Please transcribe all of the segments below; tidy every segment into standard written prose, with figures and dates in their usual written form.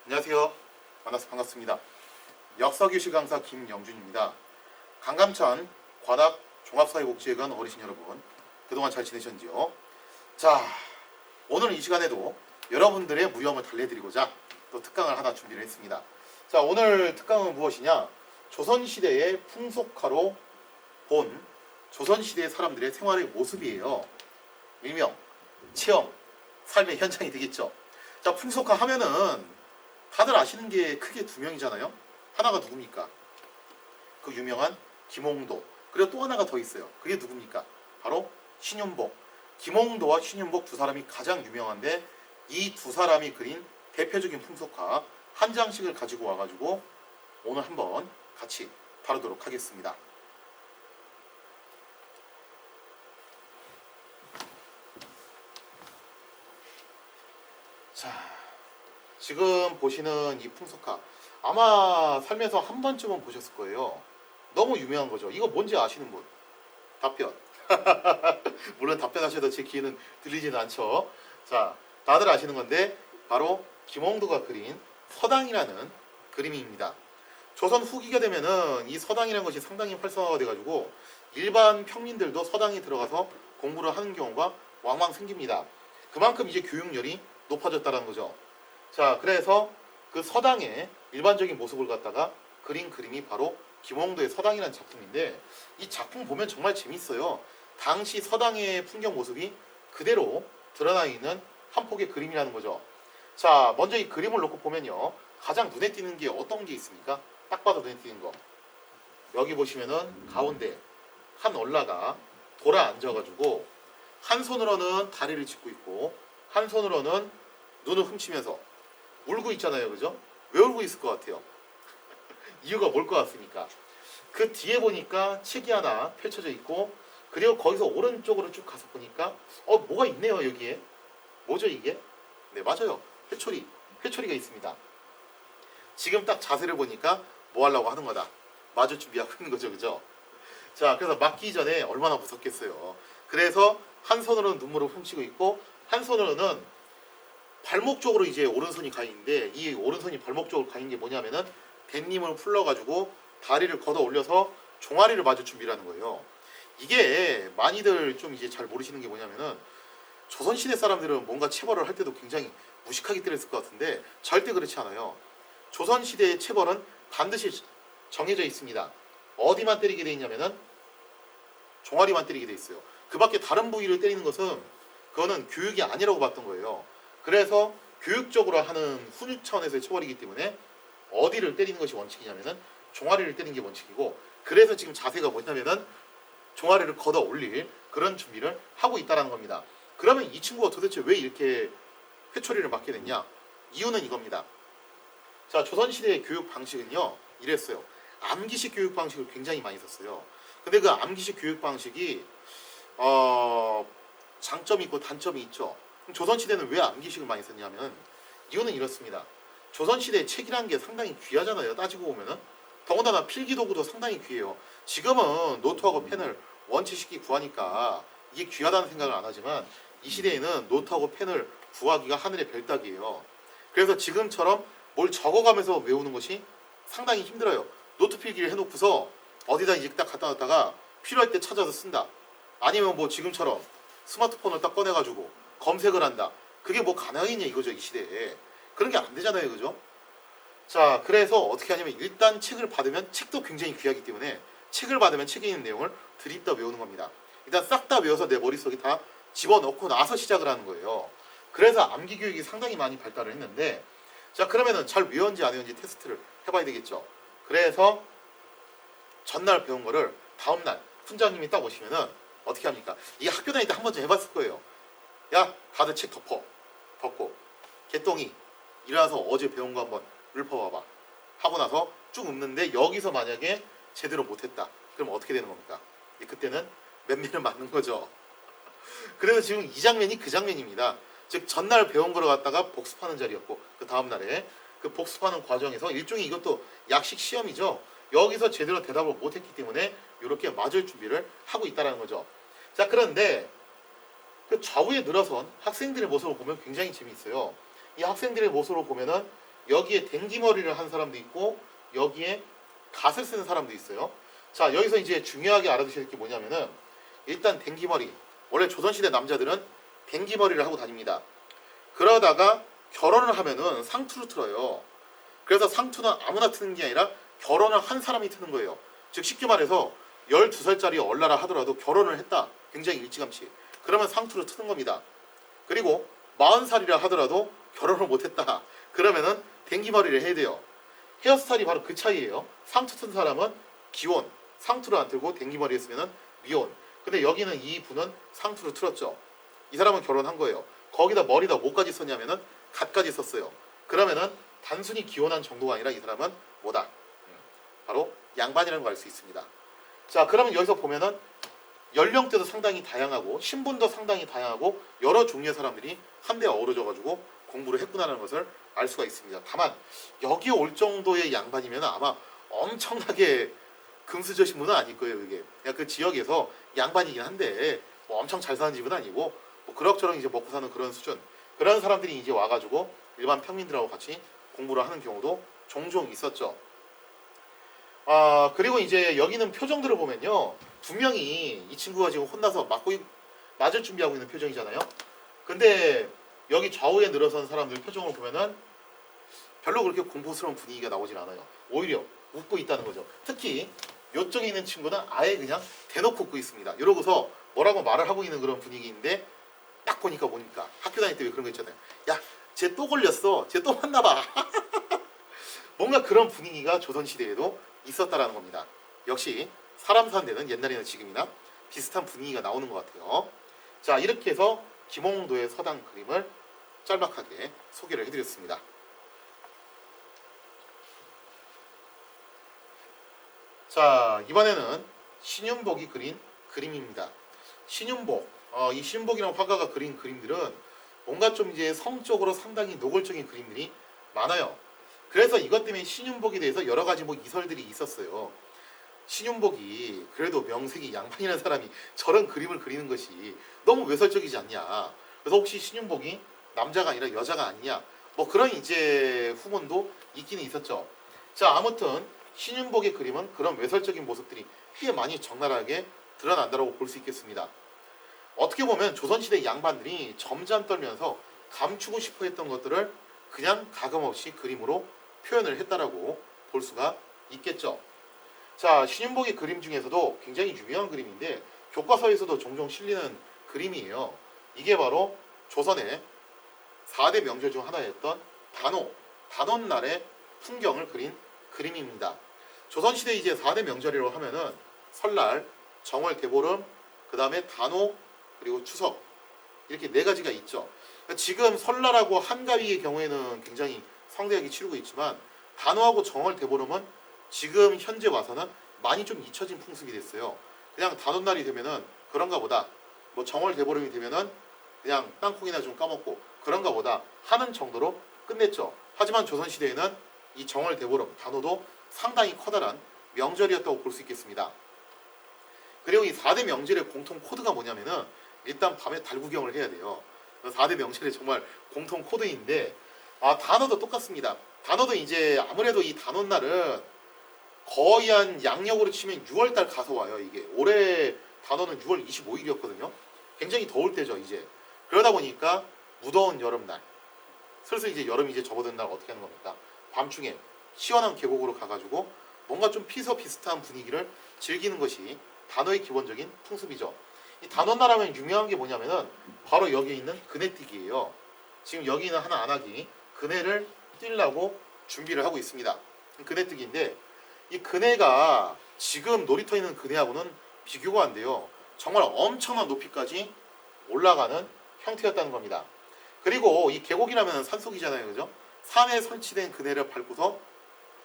안녕하세요. 만나서 반갑습니다. 역사교실 강사 김영준입니다. 강감찬 관악 종합사회복지회관 어르신 여러분, 그동안 잘 지내셨는지요? 자, 오늘 이 시간에도 여러분들의 무념을 달래드리고자 또 특강을 하나 준비를 했습니다. 자, 오늘 특강은 무엇이냐? 조선시대의 풍속화로 본 조선시대 사람들의 생활의 모습이에요. 일명, 체험, 삶의 현장이 되겠죠. 자, 풍속화 하면은 다들 아시는 게 크게 두 명이잖아요. 하나가 누굽니까? 그 유명한 김홍도. 그리고 또 하나가 더 있어요. 그게 누굽니까? 바로 신윤복. 김홍도와 신윤복 두 사람이 가장 유명한데, 이 두 사람이 그린 대표적인 풍속화 한 장씩을 가지고 와가지고 오늘 한번 같이 다루도록 하겠습니다. 자, 지금 보시는 이 풍속화, 아마 살면서 한 번쯤은 보셨을 거예요. 너무 유명한 거죠. 이거 뭔지 아시는 분? 답변. 물론 답변하셔도 제 귀에는 들리지는 않죠. 자, 다들 아시는 건데 바로 김홍도가 그린 서당이라는 그림입니다. 조선 후기가 되면은 이 서당이라는 것이 상당히 활성화가 돼가지고 일반 평민들도 서당에 들어가서 공부를 하는 경우가 왕왕 생깁니다. 그만큼 이제 교육열이 높아졌다는 거죠. 자, 그래서 그 서당의 일반적인 모습을 갖다가 그린 그림이 바로 김홍도의 서당이라는 작품인데, 이 작품 보면 정말 재밌어요. 당시 서당의 풍경 모습이 그대로 드러나 있는 한 폭의 그림이라는 거죠. 자, 먼저 이 그림을 놓고 보면요, 가장 눈에 띄는 게 어떤 게 있습니까? 딱 봐도 눈에 띄는 거. 여기 보시면은 가운데 한 얼라가 돌아 앉아가지고 한 손으로는 다리를 짚고 있고 한 손으로는 눈을 훔치면서 울고 있잖아요. 그죠? 왜 울고 있을 것 같아요? 이유가 뭘 것 같습니까? 그 뒤에 보니까 책이 하나 펼쳐져 있고, 그리고 거기서 오른쪽으로 쭉 가서 보니까 뭐가 있네요. 여기에 뭐죠 이게? 네, 맞아요. 회초리가 있습니다. 지금 딱 자세를 보니까 뭐 하려고 하는 거다, 맞을 준비하고 있는 거죠. 그죠? 자, 그래서 맞기 전에 얼마나 무섭겠어요. 그래서 한 손으로는 눈물을 훔치고 있고 한 손으로는 발목 쪽으로 이제 오른손이 가 있는데, 이 오른손이 발목 쪽으로 가 있는 게 뭐냐면은 댄님을 풀러가지고 다리를 걷어 올려서 종아리를 맞을 준비를 하는 거예요. 이게 많이들 좀 이제 잘 모르시는 게 뭐냐면은, 조선시대 사람들은 뭔가 체벌을 할 때도 굉장히 무식하게 때렸을 것 같은데 절대 그렇지 않아요. 조선시대의 체벌은 반드시 정해져 있습니다. 어디만 때리게 돼 있냐면은 종아리만 때리게 돼 있어요. 그 밖에 다른 부위를 때리는 것은 그거는 교육이 아니라고 봤던 거예요. 그래서 교육적으로 하는 훈육 차원에서의 처벌이기 때문에 어디를 때리는 것이 원칙이냐면은 종아리를 때리는 게 원칙이고, 그래서 지금 자세가 뭐냐면은 종아리를 걷어 올릴 그런 준비를 하고 있다는 겁니다. 그러면 이 친구가 도대체 왜 이렇게 회초리를 맞게 됐냐? 이유는 이겁니다. 자, 조선시대의 교육 방식은요, 이랬어요. 암기식 교육 방식을 굉장히 많이 썼어요. 근데 그 암기식 교육 방식이 장점이 있고 단점이 있죠. 조선시대는 왜 암기식을 많이 썼냐면, 이유는 이렇습니다. 조선시대의 책이라는 게 상당히 귀하잖아요. 따지고 보면은. 더군다나 필기도구도 상당히 귀해요. 지금은 노트하고 펜을 원체 쉽게 구하니까 이게 귀하다는 생각을 안 하지만, 이 시대에는 노트하고 펜을 구하기가 하늘의 별따기예요. 그래서 지금처럼 뭘 적어가면서 외우는 것이 상당히 힘들어요. 노트 필기를 해놓고서 어디다 이제 딱 갖다 놨다가 필요할 때 찾아서 쓴다. 아니면 뭐 지금처럼 스마트폰을 딱 꺼내가지고 검색을 한다. 그게 뭐 가능하겠냐 이거죠, 이 시대에. 그런 게 안 되잖아요. 그죠? 자, 그래서 어떻게 하냐면, 일단 책을 받으면, 책도 굉장히 귀하기 때문에 책을 받으면 책에 있는 내용을 드립다 외우는 겁니다. 일단 싹 다 외워서 내 머릿속에 다 집어넣고 나서 시작을 하는 거예요. 그래서 암기 교육이 상당히 많이 발달을 했는데, 자, 그러면은 잘 외웠는지 안 외웠는지 테스트를 해봐야 되겠죠. 그래서 전날 배운 거를 다음날 훈장님이 딱 오시면은 어떻게 합니까? 이게 학교 다닐 때 한 번쯤 해봤을 거예요. 야, 다들 책 덮고 개똥이 일어나서 어제 배운 거 한번 읊어봐봐 하고 나서 쭉 읊는데, 여기서 만약에 제대로 못했다, 그럼 어떻게 되는 겁니까? 그때는 맨면을 맞는 거죠. 그래서 지금 이 장면이 그 장면입니다. 즉, 전날 배운 거를 갖다가 복습하는 자리였고, 그 다음날에 그 복습하는 과정에서 일종의, 이것도 약식 시험이죠. 여기서 제대로 대답을 못했기 때문에 이렇게 맞을 준비를 하고 있다는 거죠. 자, 그런데 그 좌우에 늘어선 학생들의 모습을 보면 굉장히 재미있어요. 이 학생들의 모습을 보면은 여기에 댕기머리를 한 사람도 있고 여기에 갓을 쓰는 사람도 있어요. 자, 여기서 이제 중요하게 알아두셔야 될 게 뭐냐면은 일단 댕기머리. 원래 조선시대 남자들은 댕기머리를 하고 다닙니다. 그러다가 결혼을 하면은 상투를 틀어요. 그래서 상투는 아무나 트는 게 아니라 결혼을 한 사람이 트는 거예요. 즉 쉽게 말해서 12살짜리 얼라라 하더라도 결혼을 했다. 굉장히 일찌감치. 그러면 상투를 트는 겁니다. 그리고 40살이라 하더라도 결혼을 못했다. 그러면은 댕기머리를 해야 돼요. 헤어스타일이 바로 그 차이예요. 상투 튼 사람은 기혼, 상투를 안 틀고 댕기머리 했으면은 미혼. 근데 여기는 이 분은 상투를 틀었죠. 이 사람은 결혼한 거예요. 거기다 머리다 뭐까지 썼냐면은 갓까지 썼어요. 그러면은 단순히 기혼한 정도가 아니라 이 사람은 뭐다? 바로 양반이라는 걸 알 수 있습니다. 자, 그러면 여기서 보면은 연령대도 상당히 다양하고 신분도 상당히 다양하고 여러 종류의 사람들이 한데 어우러져 가지고 공부를 했구나라는 것을 알 수가 있습니다. 다만 여기 올 정도의 양반이면 아마 엄청나게 금수저신 분은 아닐 거예요. 이게 그냥 그 지역에서 양반이긴 한데 뭐 엄청 잘 사는 집은 아니고 뭐 그럭저럭 이제 먹고 사는 그런 수준. 그런 사람들이 이제 와가지고 일반 평민들하고 같이 공부를 하는 경우도 종종 있었죠. 아, 그리고 이제 여기는 표정들을 보면요, 두 명이 이 친구가 지금 혼나서 맞을 준비하고 있는 표정이잖아요. 근데 여기 좌우에 늘어선 사람들 표정을 보면은 별로 그렇게 공포스러운 분위기가 나오진 않아요. 오히려 웃고 있다는 거죠. 특히 이쪽에 있는 친구는 아예 그냥 대놓고 웃고 있습니다. 이러고서 뭐라고 말을 하고 있는 그런 분위기인데 딱 보니까 학교 다닐 때 왜 그런 거 있잖아요. 야, 쟤 또 걸렸어. 쟤 또 왔나 봐. 뭔가 그런 분위기가 조선시대에도 있었다라는 겁니다. 역시 사람 사는 데는 옛날이나 지금이나 비슷한 분위기가 나오는 것 같아요. 자, 이렇게 해서 김홍도의 서당 그림을 짤막하게 소개를 해드렸습니다. 자, 이번에는 신윤복이 그린 그림입니다. 신윤복, 이 신윤복이라는 화가가 그린 그림들은 뭔가 좀 이제 성적으로 상당히 노골적인 그림들이 많아요. 그래서 이것 때문에 신윤복에 대해서 여러 가지 뭐 이설들이 있었어요. 신윤복이 그래도 명색이 양반이라는 사람이 저런 그림을 그리는 것이 너무 외설적이지 않냐. 그래서 혹시 신윤복이 남자가 아니라 여자가 아니냐. 뭐 그런 이제 후문도 있기는 있었죠. 자, 아무튼 신윤복의 그림은 그런 외설적인 모습들이 꽤 많이 적나라하게 드러난다고 볼 수 있겠습니다. 어떻게 보면 조선시대 양반들이 점잖 떨면서 감추고 싶어 했던 것들을 그냥 가감없이 그림으로 표현을 했다라고 볼 수가 있겠죠. 자, 신윤복의 그림 중에서도 굉장히 유명한 그림인데 교과서에서도 종종 실리는 그림이에요. 이게 바로 조선의 4대 명절 중 하나였던 단오날의 풍경을 그린 그림입니다. 조선시대 이제 4대 명절이라고 하면은 설날, 정월, 대보름, 그 다음에 단오, 그리고 추석, 이렇게 네 가지가 있죠. 지금 설날하고 한가위의 경우에는 굉장히 성대하게 치르고 있지만 단오하고 정월, 대보름은 지금 현재 와서는 많이 좀 잊혀진 풍습이 됐어요. 그냥 단오날이 되면은 그런가 보다, 뭐 정월, 대보름이 되면은 그냥 땅콩이나 좀 까먹고 그런가 보다 하는 정도로 끝냈죠. 하지만 조선시대에는 이 정월, 대보름, 단오도 상당히 커다란 명절이었다고 볼 수 있겠습니다. 그리고 이 4대 명절의 공통 코드가 뭐냐면은 일단 밤에 달 구경을 해야 돼요. 4대 명절의 정말 공통 코드인데, 단오도 똑같습니다. 단오도 이제 아무래도 이 단오날은 거의 한 양력으로 치면 6월달 가서 와요. 이게 올해 단오는 6월 25일이었거든요. 굉장히 더울 때죠 이제. 그러다 보니까 무더운 여름날, 슬슬 이제 여름이 이제 접어든 날 어떻게 하는 겁니까? 밤중에 시원한 계곡으로 가가지고 뭔가 좀 비슷한 분위기를 즐기는 것이 단오의 기본적인 풍습이죠. 이 단오날 하면 유명한 게 뭐냐면은 바로 여기에 있는 그네뛰기예요. 지금 여기 있는 한 안악이 그네를 띄려고 준비를 하고 있습니다. 그네뛰기인데 이 그네가 지금 놀이터에 있는 그네하고는 비교가 안 돼요. 정말 엄청난 높이까지 올라가는 형태였다는 겁니다. 그리고 이 계곡이라면 산속이잖아요, 그죠? 산에 설치된 그네를 밟고서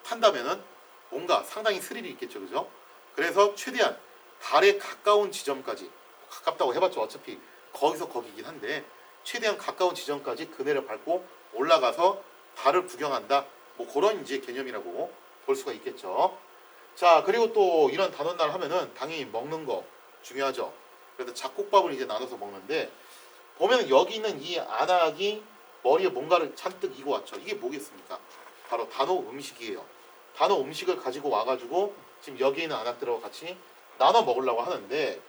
탄다면은 뭔가 상당히 스릴이 있겠죠, 그죠? 그래서 최대한 달에 가까운 지점까지, 가깝다고 해봤죠. 어차피 거기서 거기긴 한데 최대한 가까운 지점까지 그네를 밟고 올라가서 달을 구경한다. 뭐 그런 이제 개념이라고 볼 수가 있겠죠. 자, 그리고 또 이런 단오날 하면은 당연히 먹는 거 중요하죠. 그래서 잡곡밥을 이제 나눠서 먹는데 보면 여기 있는 이 안악이 머리에 뭔가를 잔뜩 이고 왔죠. 이게 뭐겠습니까? 바로 단오 음식이에요. 단오 음식을 가지고 와가지고 지금 여기 있는 안악들하고 같이 나눠 먹으려고 하는데,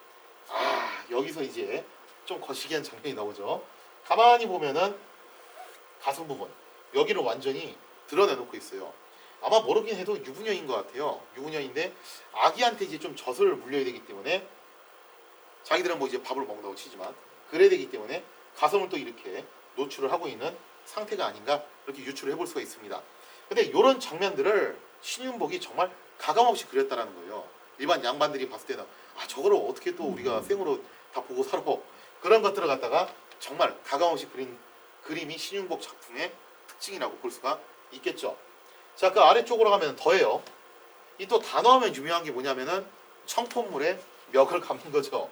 여기서 이제 좀 거시기한 장면이 나오죠. 가만히 보면은 가슴 부분 여기를 완전히 드러내놓고 있어요. 아마 모르긴 해도 유부녀인 것 같아요. 유부녀인데 아기한테 이제 좀 젖을 물려야 되기 때문에, 자기들은 뭐 이제 밥을 먹는다고 치지만 그래야 되기 때문에 가슴을 또 이렇게 노출을 하고 있는 상태가 아닌가, 이렇게 유추를 해볼 수가 있습니다. 근데 이런 장면들을 신윤복이 정말 가감없이 그렸다라는 거예요. 일반 양반들이 봤을 때는 저거를 어떻게 또 우리가 생으로 다 보고 살아, 그런 것들을 갖다가 정말 가감없이 그린 그림이 신윤복 작품의 특징이라고 볼 수가 있겠죠. 자, 그 아래쪽으로 가면 더해요. 이 또 단어하면 유명한 게 뭐냐면은 청포물에 멱을 감는 거죠.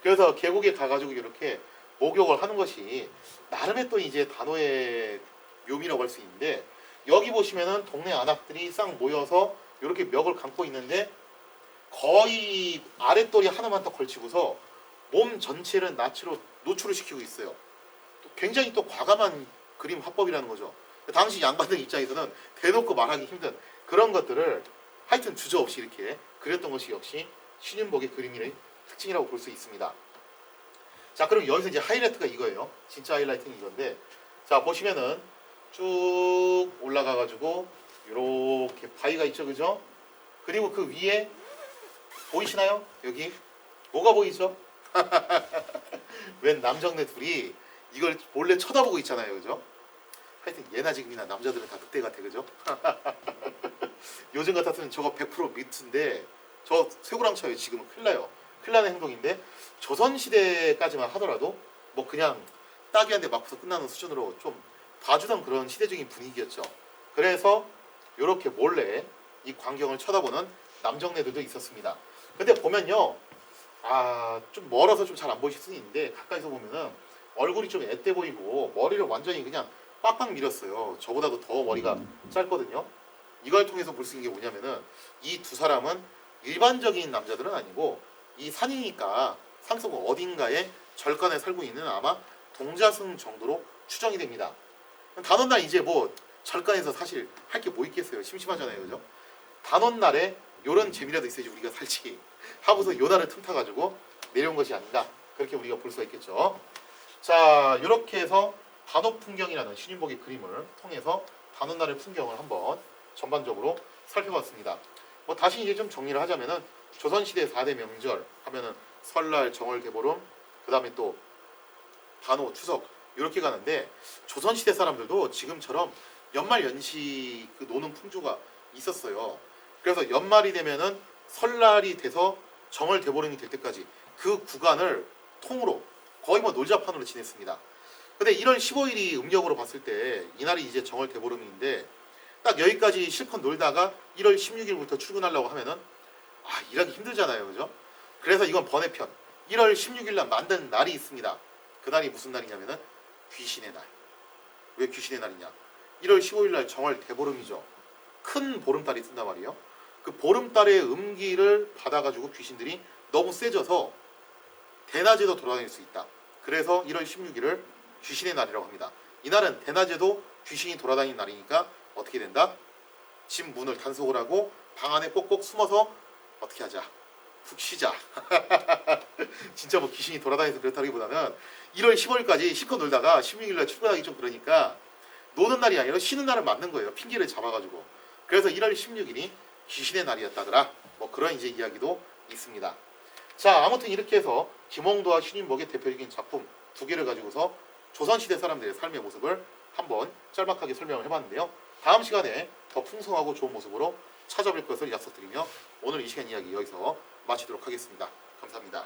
그래서 계곡에 가가지고 이렇게 목욕을 하는 것이 나름의 또 이제 단어의 묘미라고 할 수 있는데, 여기 보시면은 동네 안악들이 싹 모여서 이렇게 멱을 감고 있는데 거의 아랫돌이 하나만 더 걸치고서 몸 전체를 나치로 노출을 시키고 있어요. 또 굉장히 또 과감한 그림 화법이라는 거죠. 당시 양반들 입장에서는 대놓고 말하기 힘든 그런 것들을 하여튼 주저없이 이렇게 그렸던 것이 역시 신윤복의 그림의 특징이라고 볼 수 있습니다. 자, 그럼 여기서 이제 하이라이트가 이거예요. 진짜 하이라이트는 이건데, 자 보시면은 쭉 올라가가지고 이렇게 바위가 있죠, 그죠? 그리고 그 위에 보이시나요? 여기 뭐가 보이죠? 웬 남정네 둘이 이걸 몰래 쳐다보고 있잖아요, 그죠? 하여튼 예나 지금이나 남자들은 다 늑대 같아, 그죠? 요즘 같았으면 저거 100% 미트인데, 저 쇠고랑 쳐요. 지금은 큰일 나요. 큰일 나는 행동인데, 조선시대까지만 하더라도 뭐 그냥 따귀 한 대 맞고서 끝나는 수준으로 좀 봐주던 그런 시대적인 분위기였죠. 그래서 이렇게 몰래 이 광경을 쳐다보는 남정네들도 있었습니다. 근데 보면요, 좀 멀어서 좀 잘 안 보이실 수는 있는데 가까이서 보면은 얼굴이 좀 앳돼 보이고 머리를 완전히 그냥 빡빡 밀었어요. 저보다도 더 머리가 짧거든요. 이걸 통해서 볼 수 있는 게 뭐냐면은 이 두 사람은 일반적인 남자들은 아니고 이 산이니까 산속 어딘가에 절간에 살고 있는 아마 동자승 정도로 추정이 됩니다. 단오날 이제 뭐 절간에서 사실 할 게 뭐 있겠어요. 심심하잖아요, 그죠? 단오날에 요런 재미라도 있어야지 우리가 살지 하고서 요 날을 틈타가지고 내려온 것이 아닌가, 그렇게 우리가 볼 수가 있겠죠. 자, 이렇게 해서 단오풍경이라는 신윤복의 그림을 통해서 단오날의 풍경을 한번 전반적으로 살펴봤습니다. 뭐 다시 이제 좀 정리를 하자면은 조선시대 4대 명절 하면은 설날, 정월, 대보름, 그 다음에 또 단오, 추석 이렇게 가는데, 조선시대 사람들도 지금처럼 연말 연시 그 노는 풍조가 있었어요. 그래서 연말이 되면은 설날이 돼서 정월, 대보름이 될 때까지 그 구간을 통으로 거의 뭐 놀자판으로 지냈습니다. 근데 1월 15일이 음력으로 봤을 때 이날이 이제 정월, 대보름인데, 딱 여기까지 실컷 놀다가 1월 16일부터 출근하려고 하면은 일하기 힘들잖아요, 그죠? 그래서 이건 번외편 1월 16일 날 만든 날이 있습니다. 그 날이 무슨 날이냐면은 귀신의 날. 왜 귀신의 날이냐? 1월 15일 날 정월 대보름이죠. 큰 보름달이 뜬단 말이에요. 그 보름달의 음기를 받아가지고 귀신들이 너무 세져서 대낮에도 돌아다닐 수 있다. 그래서 1월 16일을 귀신의 날이라고 합니다. 이날은 대낮에도 귀신이 돌아다니는 날이니까 어떻게 된다? 집 문을 단속을 하고 방 안에 꼭꼭 숨어서 어떻게 하자? 푹 쉬자. 진짜 뭐 귀신이 돌아다니면서 그렇다기보다는 1월 15일까지 실컷 놀다가 16일날 출근하기 좀 그러니까 노는 날이 아니라 쉬는 날을 맞는 거예요. 핑계를 잡아가지고. 그래서 1월 16일이 귀신의 날이었다더라. 뭐 그런 이제 이야기도 있습니다. 자, 아무튼 이렇게 해서 김홍도와 신윤복의 대표적인 작품 두 개를 가지고서 조선시대 사람들의 삶의 모습을 한번 짤막하게 설명을 해봤는데요. 다음 시간에 더 풍성하고 좋은 모습으로 찾아뵐 것을 약속드리며 오늘 이 시간 이야기 여기서 마치도록 하겠습니다. 감사합니다.